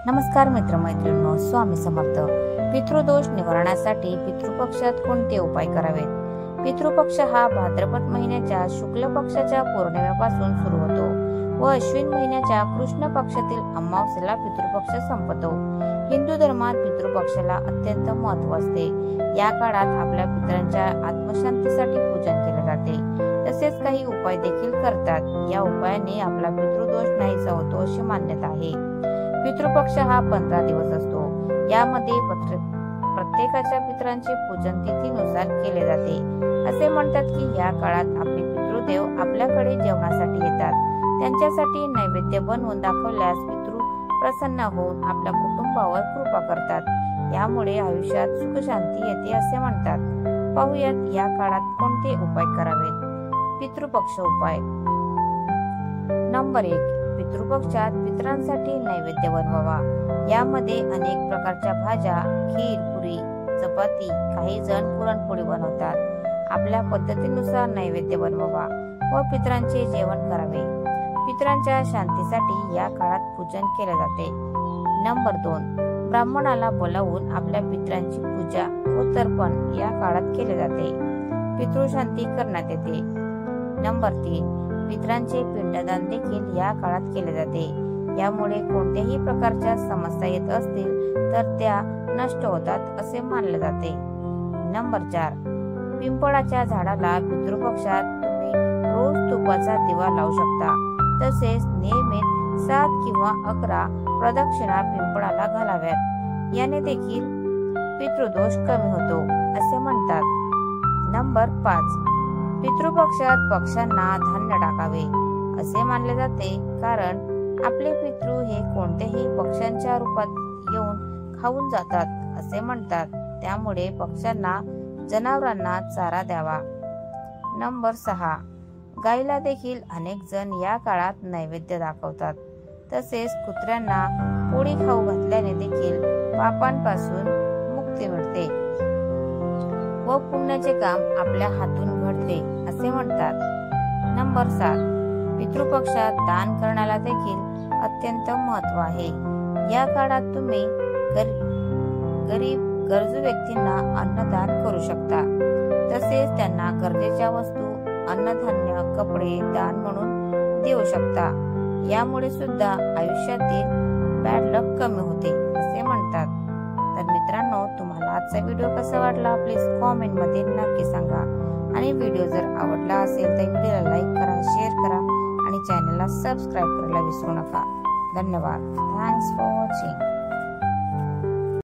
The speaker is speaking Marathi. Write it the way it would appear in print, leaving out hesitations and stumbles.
नमस्कार मित्रमैत्रिणींनो, स्वामी समर्थ. पितृदोष निवारणासाठी पितृपक्षात कोणते उपाय करावेत? पितृपक्ष हा भाद्रपद महिन्याच्या शुक्ल पक्षाच्या पौर्णिमेपासून सुरू होतो व अश्विन महिन्याच्या कृष्ण पक्षातील अमावस्येला पितृपक्ष संपतो. हिंदू धर्मात पितृपक्षाला अत्यंत महत्त्व असते. या काळात आपल्या पितरांच्या आत्मशांतीसाठी पूजन केले जाते. तसेच काही उपाय देखील करतात. या उपायाने आपला पितृदोष नाहीसा होतो अशी मान्यता आहे. पितृपक्ष हा 15 दिवस असतो. यामध्ये प्रत्येकाच्या पितरांचे पूजन तिथीनुसार केले जाते. असे म्हणतात की या काळात आपले पितृदेव आपल्याकडे जेवणासाठी येतात. त्यांच्यासाठी नैवेद्य बनवून दाखवल्यास पितृ प्रसन्न होऊन आपल्या कुटुंबावर कृपा करतात. यामुळे आयुष्यात सुख शांती येते असे म्हणतात. पाहूयात या काळात कोणते उपाय करावेत. पितृपक्ष उपाय. नंबर 1. पितृपक्षात पितरांसाठी नैवेद्य बनवावा. यामध्ये अनेक प्रकारच्या भाज्या, खीर, पुरी, चपाती, काही जण पुरणपोळी बनवतात. आपल्या पद्धतीनुसार नैवेद्य बनवावा व पितरांचे जेवण करावे. पितरांच्या शांतीसाठी या काळात पूजन केले जाते. नंबर 2. ब्राह्मणाला बोलावून आपल्या पितरांची पूजा व तर्पण या काळात केले जाते. पितृशांती करण्यात येते. नंबर 3. पितरांचे पिंडदान देखील या काळात केले जाते. यामुळे कोणत्याही प्रकारच्या समस्या येत असतील तर त्या नष्ट होतात असे मानले जाते. नंबर 4. पिंपळाच्या झाडाला पितृपक्षात तुम्ही रोज तुपाचा दिवा लावू शकता. तसेच नियमित 7 किंवा 11 प्रदक्षिणा पिंपळाला घालाव्यात. याने देखील पितृदोष कमी होतो असे म्हणतात. नंबर 5. पितृपक्षात पक्ष्यांना धान्य टाकावे असे मानले जाते, कारण आपले पितृ हे कोणत्याही पक्ष्यांच्या रूपात येऊन खाऊन जातात असे म्हणतात. त्यामुळे पक्ष्यांना, जनावरांना चारा द्यावा. नंबर 6. गायीला देखील अनेक जण या काळात नैवेद्य दाखवतात. तसेच कुत्र्यांना पोळी खाऊ घातल्याने देखील पापांपासून मुक्ती मिळते व पुण्याचे काम आपल्या हातून घडते असे म्हणतात. नंबर 7. पितृपक्षात दान करण्याला देखील अत्यंत महत्त्व आहे. या काळात तुम्ही गरीब गरजू व्यक्तींना अन्नदान करू शकता. तसेच त्यांना गरजेच्या वस्तू, अन्नधान्य, कपडे दान म्हणून देऊ शकता. यामुळे सुद्धा आयुष्यातील बॅड लक कमी होते असे म्हणतात. तर मित्रांनो, तुम्हाला आजचा व्हिडिओ कसा वाटला प्लीज कॉमेंट मध्ये नक्की सांगा. आणि व्हिडिओ जर आवडला असेल तर व्हिडिओला लाईक करा, शेअर करा आणि चॅनलला सबस्क्राईब करायला विसरू नका. धन्यवाद. Thanks for watching.